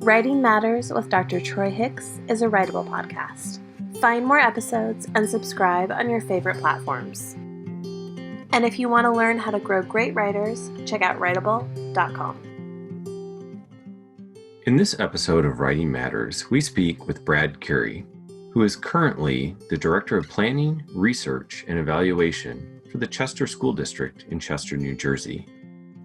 Writing Matters with Dr. Troy Hicks is a Writable podcast. Find more episodes and subscribe on your favorite platforms. And if you want to learn how to grow great writers, check out Writable.com. In this episode of Writing Matters, we speak with Brad Currie, who is currently the Director of Planning, Research, and Evaluation for the Chester School District in Chester, New Jersey.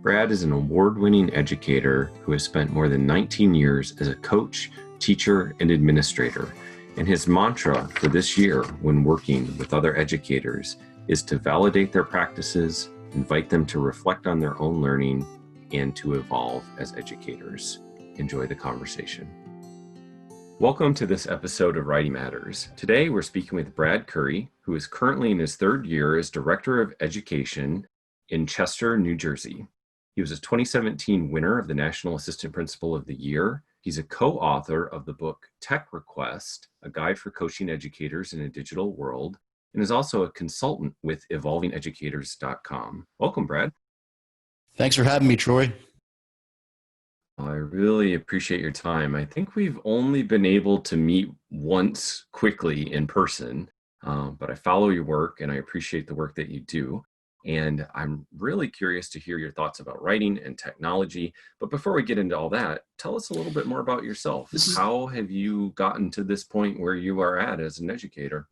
Brad is an award-winning educator who has spent more than 19 years as a coach, teacher, and administrator. And his mantra for this year when working with other educators is to validate their practices, invite them to reflect on their own learning, and to evolve as educators. Enjoy the conversation. Welcome to this episode of Writing Matters. Today we're speaking with Brad Currie, who is currently in his third year as Director of Education in Chester, New Jersey. He was a 2017 winner of the National Assistant Principal of the Year. He's a co-author of the book Tech Request, a guide for coaching educators in a digital world, and is also a consultant with evolvingeducators.com. Welcome, Brad. Thanks for having me, Troy. I really appreciate your time. I think we've only been able to meet once quickly in person, but I follow your work and I appreciate the work that you do. And I'm really curious to hear your thoughts about writing and technology. But before we get into all that, tell us a little bit more about yourself. How have you gotten to this point where you are at as an educator?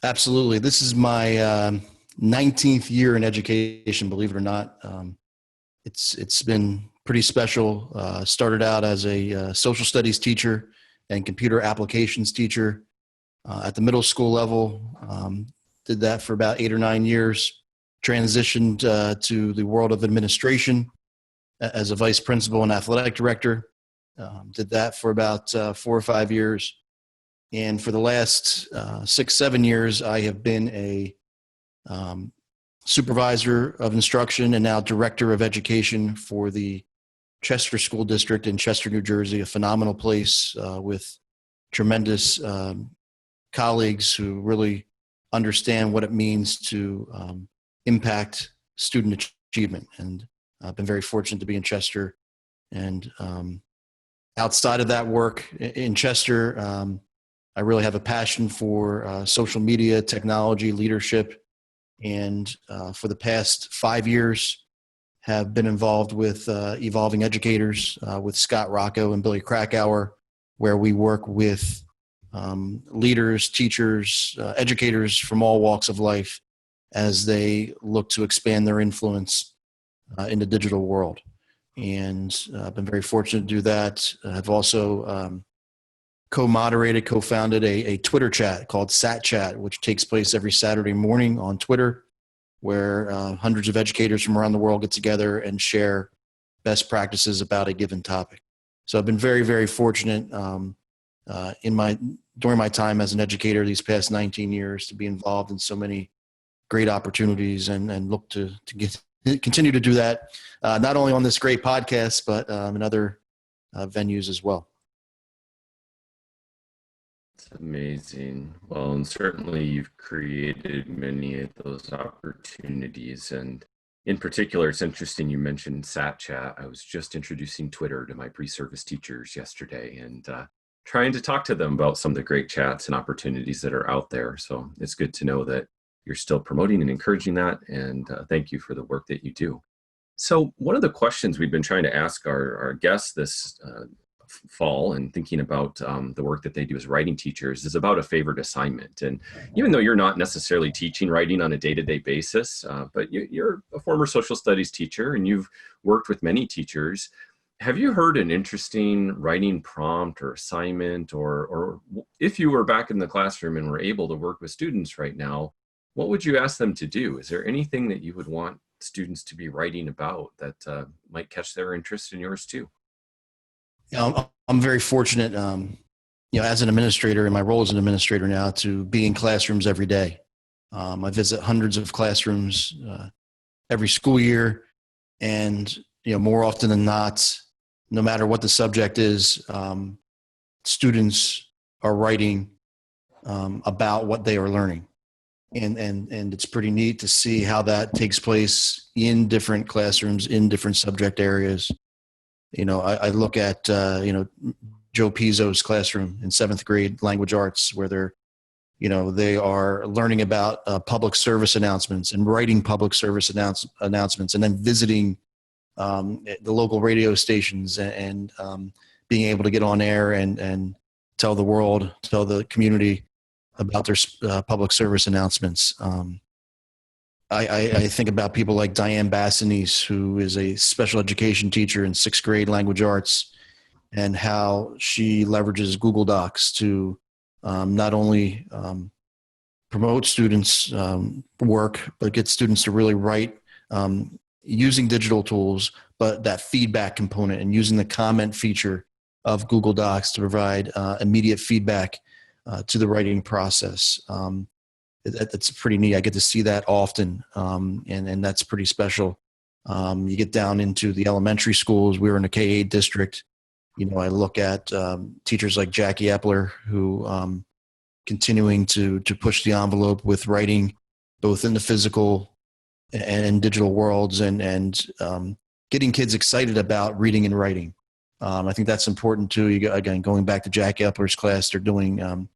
Absolutely. This is my 19th year in education, believe it or not. It's been pretty special. Started out as a social studies teacher and computer applications teacher at the middle school level. Did that for about 8 or 9 years, transitioned to the world of administration as a vice principal and athletic director. Did that for about 4 or 5 years. And for the last 6, 7 years, I have been a supervisor of instruction and now director of education for the Chester School District in Chester, New Jersey, a phenomenal place with tremendous colleagues who really understand what it means to impact student achievement. And I've been very fortunate to be in Chester. And outside of that work in Chester, I really have a passion for social media, technology, leadership. And for the past 5 years, have been involved with Evolving Educators with Scott Rocco and Billy Krakauer, where we work with leaders, teachers, educators from all walks of life as they look to expand their influence in the digital world. And I've been very fortunate to do that. I've also co-moderated, co-founded a Twitter chat called Sat Chat, which takes place every Saturday morning on Twitter, where hundreds of educators from around the world get together and share best practices about a given topic. So I've been very, very fortunate during my time as an educator these past 19 years to be involved in so many great opportunities and look to continue to do that, not only on this great podcast, but in other venues as well. It's amazing. Well, and certainly you've created many of those opportunities. And in particular, it's interesting you mentioned Sat Chat. I was just introducing Twitter to my pre-service teachers yesterday and trying to talk to them about some of the great chats and opportunities that are out there. So it's good to know that you're still promoting and encouraging that. And thank you for the work that you do. So one of the questions we've been trying to ask our guests this fall and thinking about the work that they do as writing teachers is about a favorite assignment. And even though you're not necessarily teaching writing on a day-to-day basis, but you're a former social studies teacher and you've worked with many teachers, have you heard an interesting writing prompt or assignment, or if you were back in the classroom and were able to work with students right now, what would you ask them to do? Is there anything that you would want students to be writing about that might catch their interest in yours too? I'm very fortunate, as an administrator, in my role as an administrator now, to be in classrooms every day. I visit hundreds of classrooms every school year, and more often than not, no matter what the subject is, students are writing about what they are learning. And it's pretty neat to see how that takes place in different classrooms, in different subject areas. I look at, Joe Pizzo's classroom in 7th grade language arts, where they are learning about public service announcements and writing public service announcements, and then visiting the local radio stations and being able to get on air and tell the community about their public service announcements. I think about people like Diane Bassanese, who is a special education teacher in 6th grade language arts, and how she leverages Google Docs to not only promote students' work, but get students to really write using digital tools, but that feedback component and using the comment feature of Google Docs to provide immediate feedback to the writing process. That's pretty neat. I get to see that often, and that's pretty special. You get down into the elementary schools. We were in a K-8 district. I look at teachers like Jackie Epler, who continuing to push the envelope with writing, both in the physical and digital worlds, and getting kids excited about reading and writing. I think that's important too. Again, going back to Jackie Epler's class, they're doing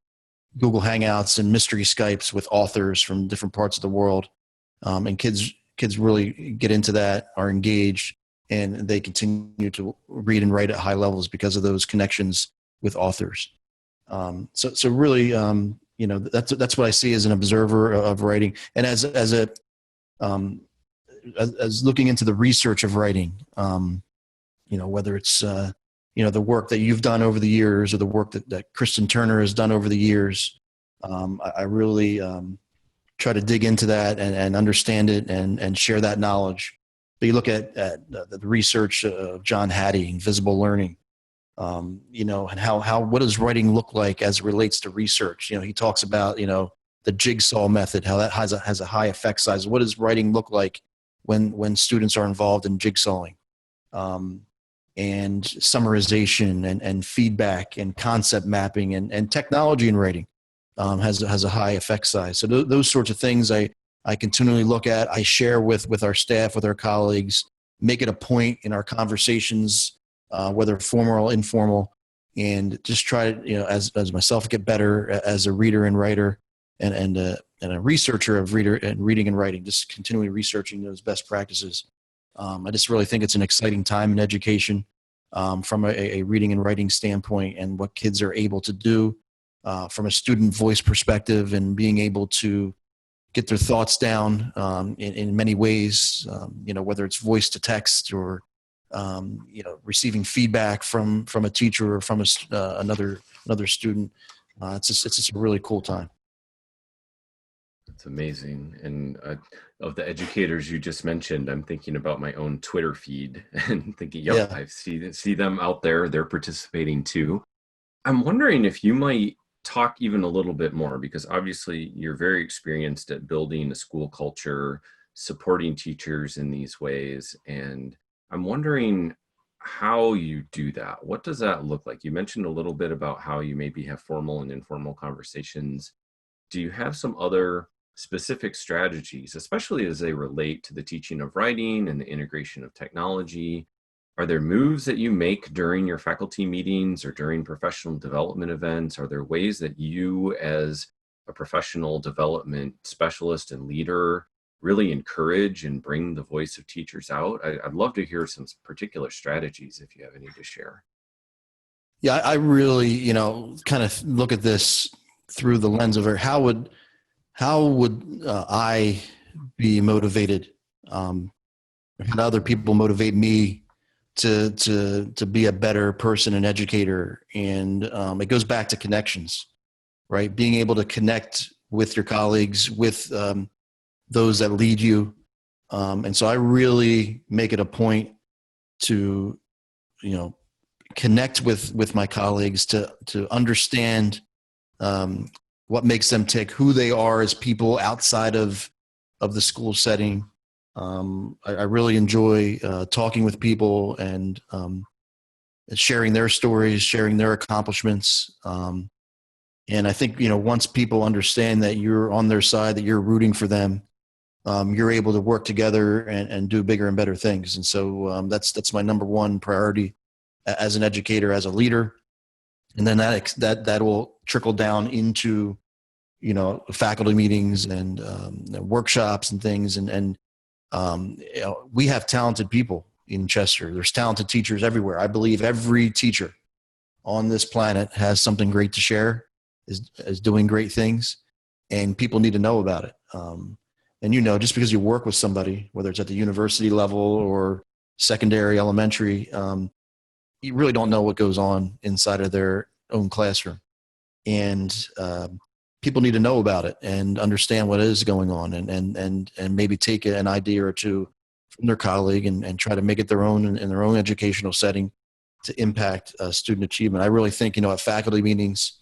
Google Hangouts and mystery Skypes with authors from different parts of the world. And kids really get into that, are engaged, and they continue to read and write at high levels because of those connections with authors. So really, that's what I see as an observer of writing, and as looking into the research of writing, whether it's the work that you've done over the years, or the work that Kristen Turner has done over the years. I really try to dig into that and understand it and share that knowledge. But you look at the research of John Hattie, Invisible Learning, and what does writing look like as it relates to research? He talks about, the jigsaw method, how that has a high effect size. What does writing look like when students are involved in jigsawing? And summarization and feedback and concept mapping and technology in writing has a high effect size. So those sorts of things I continually look at. I share with our staff, with our colleagues, make it a point in our conversations, whether formal or informal, and just try to, as myself, get better as a reader and writer and a researcher of reading and writing, just continually researching those best practices. I just really think it's an exciting time in education from a reading and writing standpoint, and what kids are able to do from a student voice perspective, and being able to get their thoughts down in many ways, whether it's voice to text or, receiving feedback from a teacher or from another student. It's just a really cool time. It's amazing. And of the educators you just mentioned, I'm thinking about my own Twitter feed and thinking, yep, yeah. I see them out there. They're participating too. I'm wondering if you might talk even a little bit more, because obviously you're very experienced at building a school culture, supporting teachers in these ways. And I'm wondering how you do that. What does that look like? You mentioned a little bit about how you maybe have formal and informal conversations. Do you have some other specific strategies, especially as they relate to the teaching of writing and the integration of technology? Are there moves that you make during your faculty meetings or during professional development events? Are there ways that you, as a professional development specialist and leader, really encourage and bring the voice of teachers out? I'd love to hear some particular strategies if you have any to share. Yeah, I really, kind of look at this through the lens of how would I be motivated? How do other people motivate me to be a better person and educator? And it goes back to connections, right? Being able to connect with your colleagues, with those that lead you. And so I really make it a point to, connect with my colleagues, to understand what makes them tick, who they are as people outside of the school setting. I really enjoy talking with people and sharing their stories, sharing their accomplishments. And I think, once people understand that you're on their side, that you're rooting for them, you're able to work together and do bigger and better things. And so that's my number one priority as an educator, as a leader. And then that will trickle down into, faculty meetings and workshops and things. And we have talented people in Chester. There's talented teachers everywhere. I believe every teacher on this planet has something great to share, is doing great things, and people need to know about it. And just because you work with somebody, whether it's at the university level or secondary, elementary, you really don't know what goes on inside of their own classroom. And people need to know about it and understand what is going on, and maybe take an idea or two from their colleague and try to make it their own in their own educational setting to impact student achievement. I really think, at faculty meetings,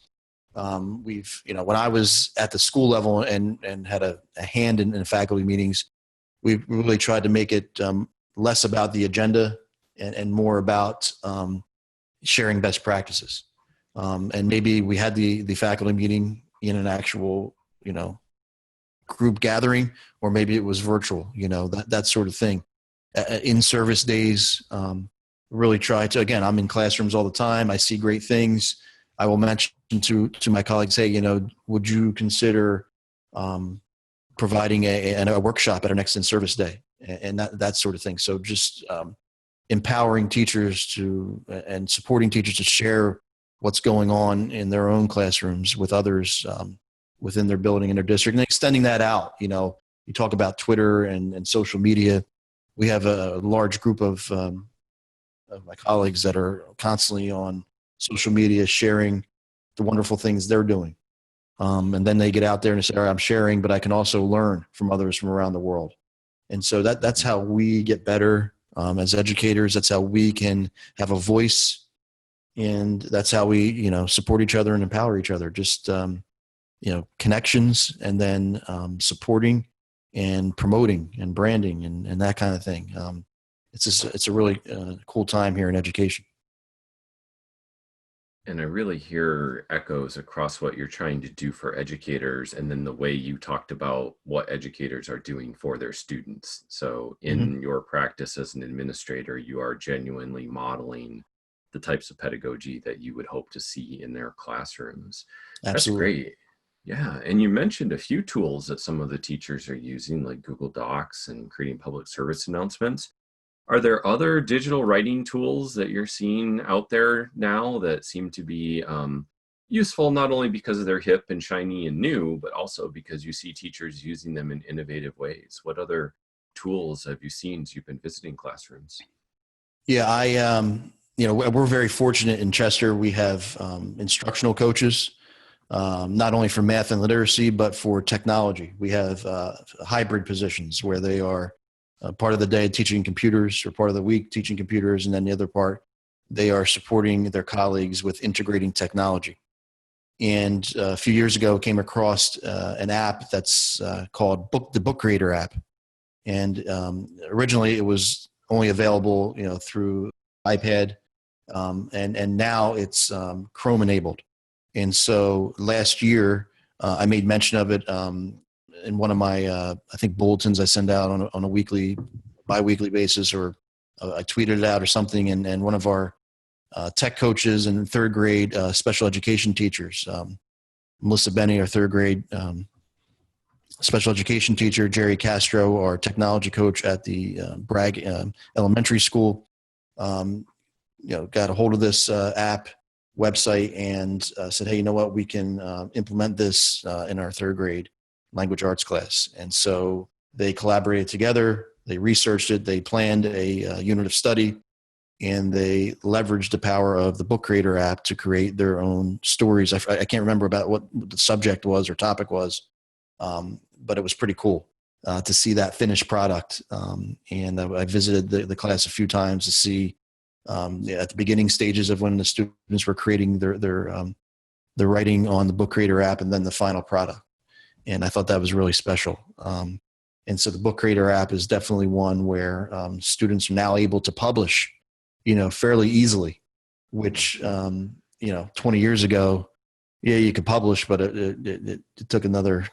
when I was at the school level and had a hand in faculty meetings, we really tried to make it less about the agenda and more about sharing best practices. And maybe we had the faculty meeting in an actual, group gathering, or maybe it was virtual, that sort of thing. In service days, really try to, again, I'm in classrooms all the time. I see great things. I will mention to my colleagues, hey, would you consider providing a workshop at our next in-service day, and that sort of thing. So just empowering teachers and supporting teachers to share what's going on in their own classrooms with others within their building and their district, and extending that out. You talk about Twitter and social media. We have a large group of my colleagues that are constantly on social media sharing the wonderful things they're doing. And then they get out there and say, all right, I'm sharing, but I can also learn from others from around the world. And so that's how we get better as educators. That's how we can have a voice, and that's how we, support each other and empower each other. Just, connections, and then supporting and promoting and branding and that kind of thing. It's a really cool time here in education. And I really hear echoes across what you're trying to do for educators, and then the way you talked about what educators are doing for their students. So in your practice as an administrator, you are genuinely modeling the types of pedagogy that you would hope to see in their classrooms. Absolutely. That's great. Yeah. And you mentioned a few tools that some of the teachers are using, like Google Docs and creating public service announcements. Are there other digital writing tools that you're seeing out there now that seem to be useful, not only because they're hip and shiny and new, but also because you see teachers using them in innovative ways? What other tools have you seen as you've been visiting classrooms? Yeah, we're very fortunate in Chester. We have instructional coaches, not only for math and literacy, but for technology. We have hybrid positions where they are part of the day teaching computers, or part of the week teaching computers, and then the other part, they are supporting their colleagues with integrating technology. And a few years ago, came across an app that's called the Book Creator app. And originally, it was only available, through iPad, and now it's Chrome enabled. And so last year, I made mention of it in one of my, I think, bulletins I send out on a bi-weekly basis, or I tweeted it out or something. And one of our tech coaches and third grade special education teachers, Melissa Benny, our third grade special education teacher, Jerry Castro, our technology coach at the Bragg Elementary School, got a hold of this app website and said, hey, you know what, we can implement this in our third grade language arts class. And so they collaborated together, they researched it, they planned a unit of study, and they leveraged the power of the Book Creator app to create their own stories. I can't remember about what the subject was or topic was, but it was pretty cool to see that finished product. And I visited the class a few times to see at the beginning stages of when the students were creating their writing on the Book Creator app, and then the final product. And I thought that was really special. And so the Book Creator app is definitely one where students are now able to publish, fairly easily, which, 20 years ago, yeah, you could publish, but it took another,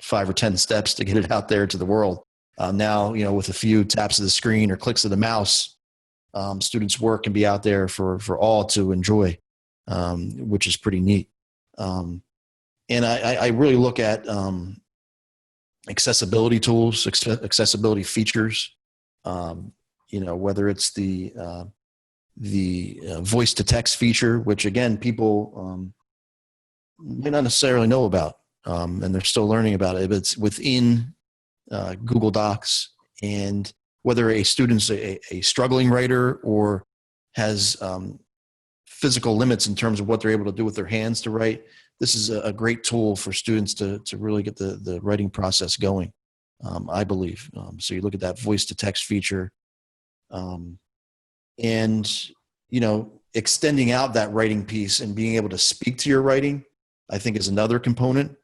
5 or 10 steps to get it out there to the world. Now, with a few taps of the screen or clicks of the mouse, students' work can be out there for all to enjoy, which is pretty neat. And I really look at accessibility tools, accessibility features. Whether it's the voice to text feature, which again people may not necessarily know about, and they're still learning about it. But it's within Google Docs, and whether a student's a struggling writer or has physical limits in terms of what they're able to do with their hands to write, this is a great tool for students to really get the writing process going, I believe. So you look at that voice to text feature, and, extending out that writing piece and being able to speak to your writing, I think is another component.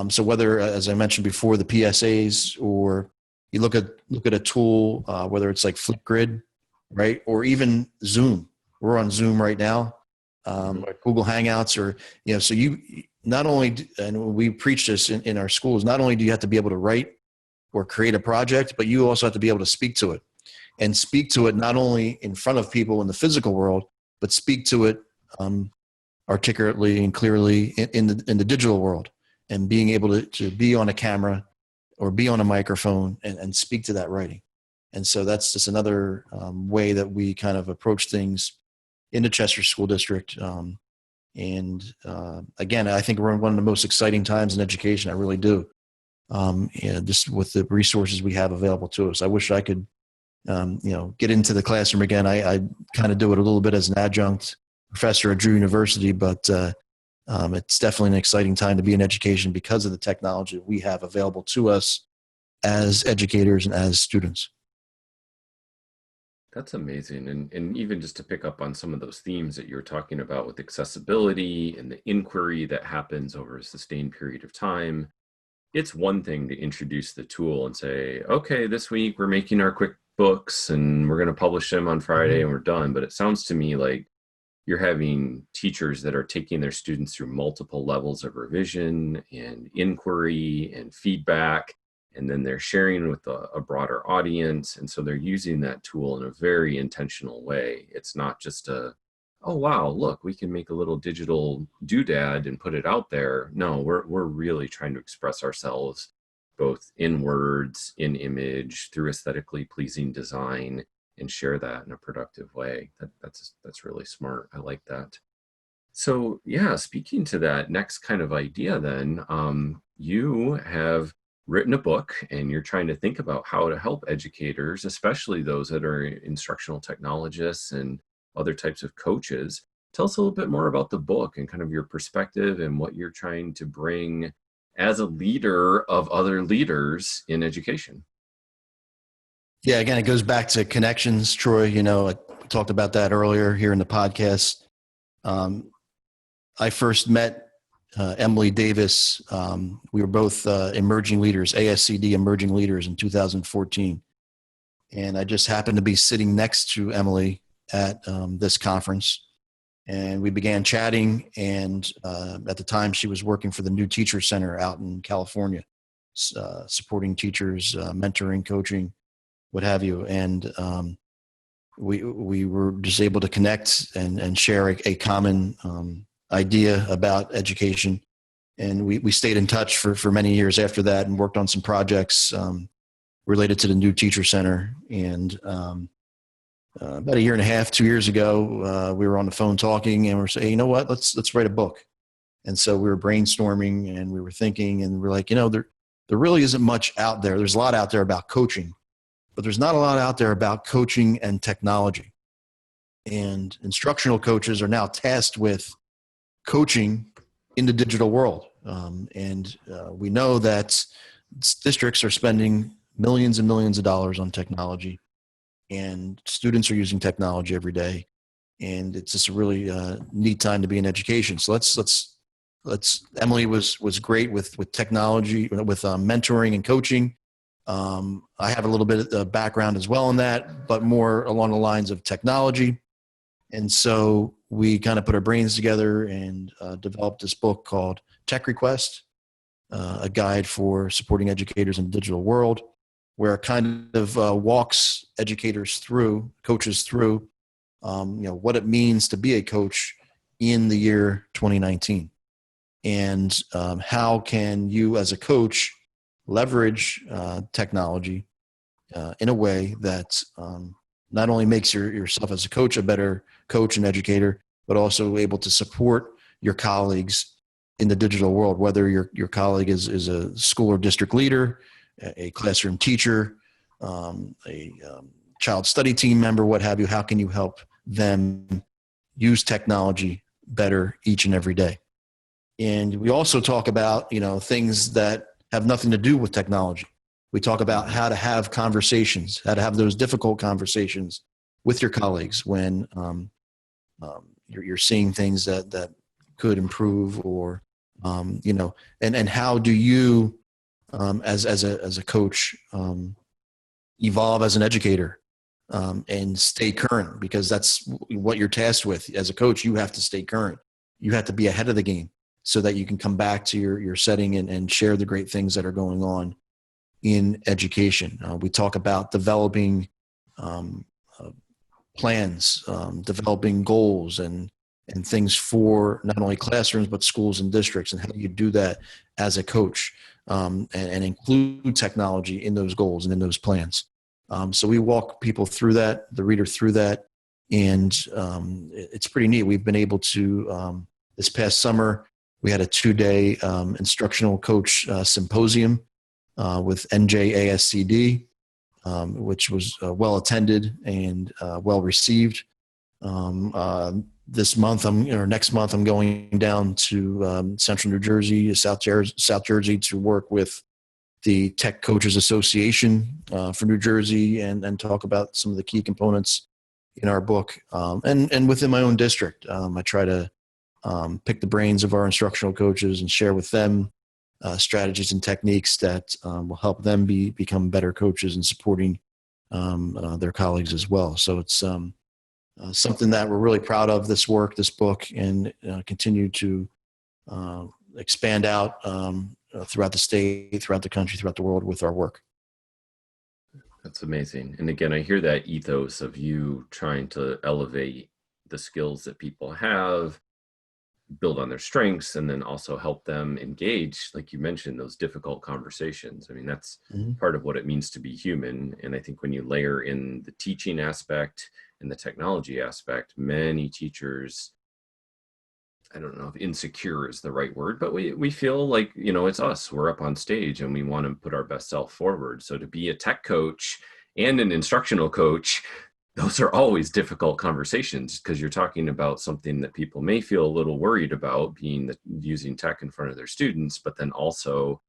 So whether, as I mentioned before, the PSAs, or you look at a tool, whether it's like Flipgrid, right? Or even Zoom. We're on Zoom right now, or Google Hangouts, or, so you not only, and we preach this in our schools, not only do you have to be able to write or create a project, but you also have to be able to speak to it, and speak to it not only in front of people in the physical world, but speak to it articulately and clearly in the digital world, and being able to be on a camera or be on a microphone and speak to that writing. And so that's just another way that we kind of approach things in the Chester School District. Again, I think we're in one of the most exciting times in education. I really do. Just with the resources we have available to us. I wish I could, get into the classroom again. I kind of do it a little bit as an adjunct professor at Drew University, but it's definitely an exciting time to be in education because of the technology that we have available to us as educators and as students. That's amazing. And even just to pick up on some of those themes that you were talking about with accessibility and the inquiry that happens over a sustained period of time, it's one thing to introduce the tool and say, okay, this week we're making our quick books and we're going to publish them on Friday and we're done. But it sounds to me like you're having teachers that are taking their students through multiple levels of revision and inquiry and feedback, and then they're sharing with a broader audience. And so they're using that tool in a very intentional way. It's not just oh, wow, look, we can make a little digital doodad and put it out there. No, we're really trying to express ourselves both in words, in image, through aesthetically pleasing design, and share that in a productive way. That's really smart. I like that. So yeah, speaking to that next kind of idea then, you have written a book and you're trying to think about how to help educators, especially those that are instructional technologists and other types of coaches. Tell us a little bit more about the book and kind of your perspective and what you're trying to bring as a leader of other leaders in education. Yeah, again, it goes back to connections, Troy. I talked about that earlier here in the podcast. I first met Emily Davis. We were both emerging leaders, ASCD emerging leaders in 2014. And I just happened to be sitting next to Emily at this conference. And we began chatting. And at the time, she was working for the New Teacher Center out in California, supporting teachers, mentoring, coaching, what have you. And we were just able to connect and share a common idea about education. And we stayed in touch for many years after that and worked on some projects related to the New Teacher Center. And about a year and a half, 2 years ago, we were on the phone talking and we're saying, hey, you know what, let's write a book. And so we were brainstorming and we were thinking, and we're like, there really isn't much out there. There's a lot out there about coaching, but there's not a lot out there about coaching and technology. And instructional coaches are now tasked with coaching in the digital world. We know that districts are spending millions and millions of dollars on technology, and students are using technology every day. And it's just a really neat time to be in education. So let's Emily was great with technology, with mentoring and coaching. I have a little bit of background as well in that, but more along the lines of technology. And so we kind of put our brains together and developed this book called Tech Request, a guide for supporting educators in the digital world. where it kind of walks educators through, coaches through, what it means to be a coach in the year 2019. And how can you as a coach leverage technology in a way that not only makes yourself as a coach a better coach and educator, but also able to support your colleagues in the digital world, whether your colleague is a school or district leader, a classroom teacher, a child study team member, what have you. How can you help them use technology better each and every day? And we also talk about, things that have nothing to do with technology. We talk about how to have conversations, how to have those difficult conversations with your colleagues when you're seeing things that could improve, or and how do you as a coach evolve as an educator and stay current, because that's what you're tasked with as a coach. You have to stay current. You have to be ahead of the game so that you can come back to your setting and share the great things that are going on in education. We talk about developing plans, developing goals and things for not only classrooms, but schools and districts, and how do you do that as a coach, and include technology in those goals and in those plans. So we walk people through that, the reader through that, and it's pretty neat. We've been able to, this past summer, we had a 2-day instructional coach symposium with NJASCD, which was well attended and well received. This month, next month, I'm going down to Central New Jersey, South Jersey, to work with the Tech Coaches Association for New Jersey and talk about some of the key components in our book. And within my own district, I try to pick the brains of our instructional coaches and share with them strategies and techniques that will help them become better coaches and supporting their colleagues as well. So it's something that we're really proud of, this work, this book, and continue to expand out throughout the state, throughout the country, throughout the world with our work. That's amazing. And again, I hear that ethos of you trying to elevate the skills that people have, build on their strengths, and then also help them engage, like you mentioned, those difficult conversations. I mean, that's part of what it means to be human. And I think when you layer in the teaching aspect and the technology aspect, many teachers, I don't know if insecure is the right word, but we feel like, it's us. We're up on stage and we want to put our best self forward. So to be a tech coach and an instructional coach, those are always difficult conversations, because you're talking about something that people may feel a little worried about, using tech in front of their students, but then also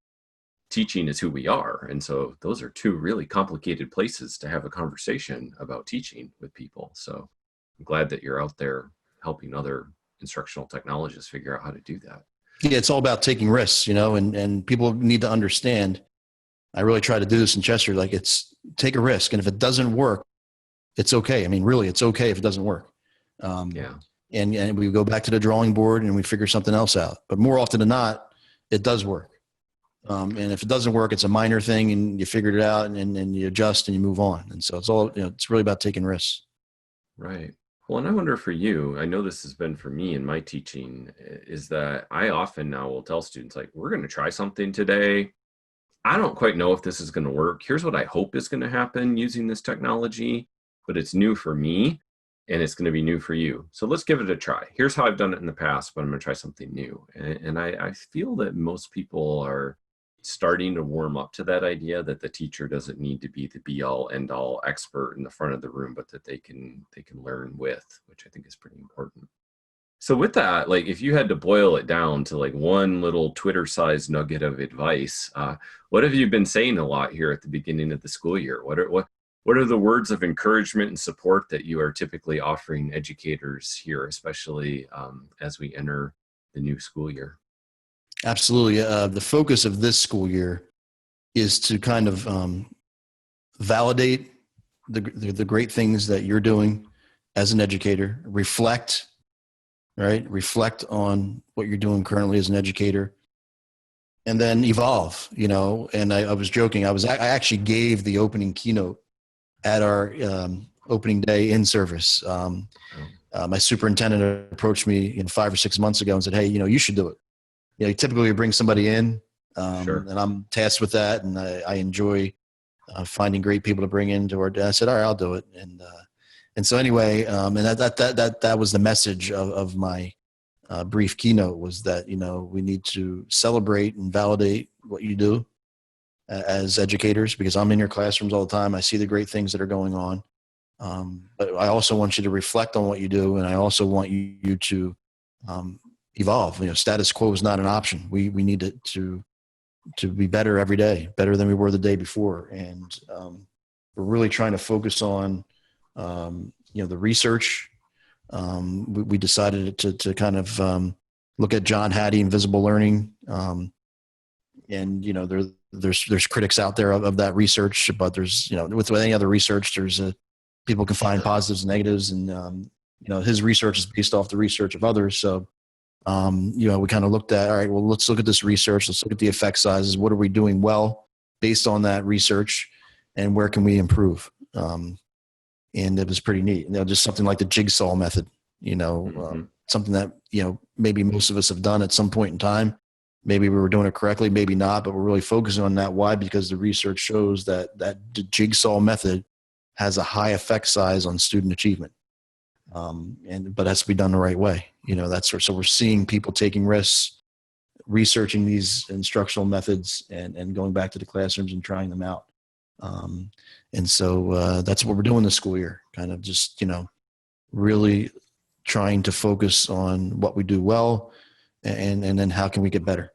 teaching is who we are. And so those are two really complicated places to have a conversation about teaching with people. So I'm glad that you're out there helping other instructional technologists figure out how to do that. Yeah, it's all about taking risks, and people need to understand. I really try to do this in Chester. Like, it's take a risk. And if it doesn't work, it's okay. I mean, really, it's okay if it doesn't work. Yeah. And we go back to the drawing board and we figure something else out. But more often than not, it does work. And if it doesn't work, it's a minor thing and you figured it out and you adjust and you move on. And so it's all, it's really about taking risks. Right. Well, and I wonder for you, I know this has been for me in my teaching, is that I often now will tell students, like, we're going to try something today. I don't quite know if this is going to work. Here's what I hope is going to happen using this technology, but it's new for me and it's going to be new for you. So let's give it a try. Here's how I've done it in the past, but I'm going to try something new. And I feel that most people are starting to warm up to that idea that the teacher doesn't need to be the be all end all expert in the front of the room, but that they can learn with, which I think is pretty important. So with that, like, if you had to boil it down to like one little Twitter-sized nugget of advice, what have you been saying a lot here at the beginning of the school year? What are the words of encouragement and support that you are typically offering educators here, especially as we enter the new school year? Absolutely. The focus of this school year is to kind of validate the great things that you're doing as an educator, reflect on what you're doing currently as an educator, and then evolve, and I was joking. I actually gave the opening keynote at our opening day in service. My superintendent approached me 5 or 6 months ago and said, "Hey, you should do it." Typically you bring somebody in, Sure. and I'm tasked with that, and I enjoy finding great people to bring into our. I said, "All right, I'll do it." And so anyway, and that was the message of my brief keynote, was that we need to celebrate and validate what you do as educators, because I'm in your classrooms all the time. I see the great things that are going on. But I also want you to reflect on what you do, and I also want you to evolve. Status quo is not an option. We need to be better every day, better than we were the day before. And we're really trying to focus on the research. We decided to kind of look at John Hattie and visible learning. And there's critics out there of that research, but there's with any other research, there's people can find positives and negatives, and his research is based off the research of others. So we kind of looked at, all right, well, let's look at this research. Let's look at the effect sizes. What are we doing well based on that research, and where can we improve? And it was pretty neat. Just something like the jigsaw method, something that, maybe most of us have done at some point in time. Maybe we were doing it correctly, maybe not, but we're really focusing on that. Why? Because the research shows that the jigsaw method has a high effect size on student achievement. But it has to be done the right way. So we're seeing people taking risks, researching these instructional methods, and going back to the classrooms and trying them out. And so that's what we're doing this school year, kind of just, really trying to focus on what we do well, and then how can we get better?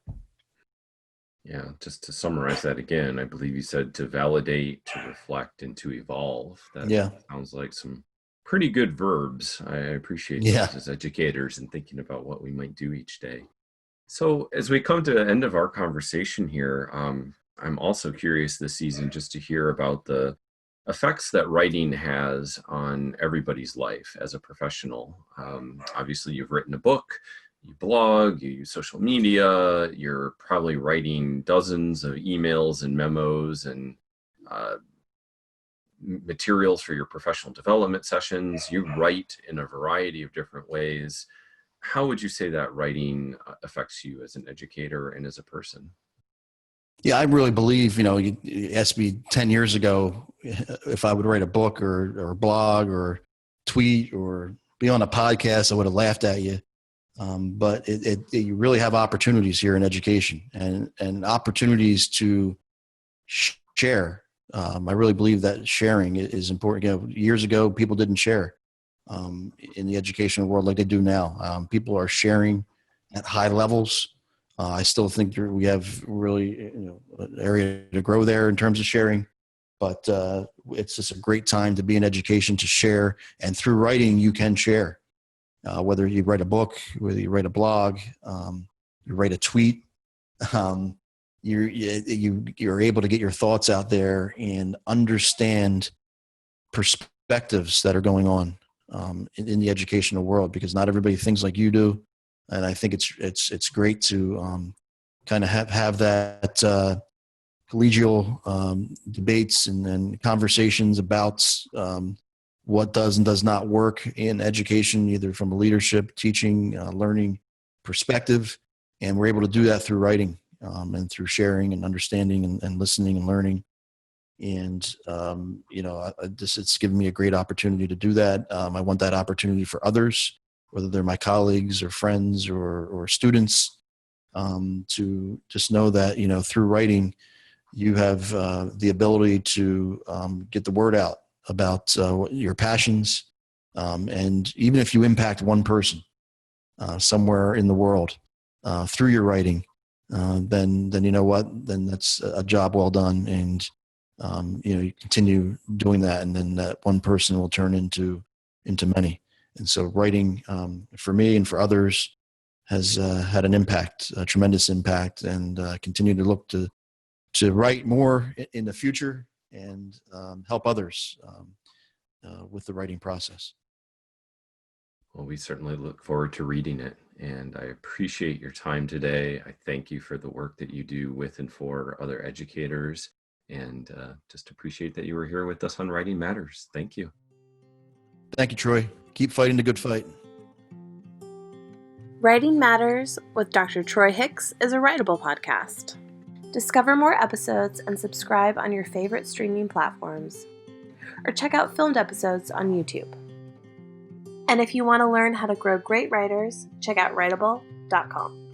Yeah, just to summarize that again, I believe you said to validate, to reflect, and to evolve. That sounds like some pretty good verbs. I appreciate those as educators and thinking about what we might do each day. So as we come to the end of our conversation here, I'm also curious this season just to hear about the effects that writing has on everybody's life as a professional. Obviously, you've written a book, you blog, you use social media, you're probably writing dozens of emails and memos and materials for your professional development sessions. You write in a variety of different ways. How would you say that writing affects you as an educator and as a person? Yeah, I really believe, you asked me 10 years ago if I would write a book or blog or tweet or be on a podcast, I would have laughed at you. But you really have opportunities here in education, and opportunities to share. I really believe that sharing is important. Years ago, people didn't share in the educational world like they do now. People are sharing at high levels. I still think we have really an area to grow there in terms of sharing, but it's just a great time to be in education, to share. And through writing, you can share. Whether you write a book, whether you write a blog, you write a tweet, you're able to get your thoughts out there and understand perspectives that are going on in the educational world, because not everybody thinks like you do. And I think it's great to kind of have that collegial debates and conversations about what does and does not work in education, either from a leadership, teaching, learning perspective. And we're able to do that through writing and through sharing and understanding and listening and learning. And, it's given me a great opportunity to do that. I want that opportunity for others, whether they're my colleagues or friends or students, to just know that, through writing, you have the ability to get the word out about your passions. And even if you impact one person somewhere in the world through your writing, then you know what? Then that's a job well done. And, you continue doing that, and then that one person will turn into many. And so writing for me and for others has had an impact, a tremendous impact, and continue to look to write more in the future and help others with the writing process. Well, we certainly look forward to reading it. And I appreciate your time today. I thank you for the work that you do with and for other educators. And just appreciate that you were here with us on Writing Matters. Thank you. Thank you, Troy. Keep fighting the good fight. Writing Matters with Dr. Troy Hicks is a Writable podcast. Discover more episodes and subscribe on your favorite streaming platforms, or check out filmed episodes on YouTube. And if you want to learn how to grow great writers, check out Writable.com.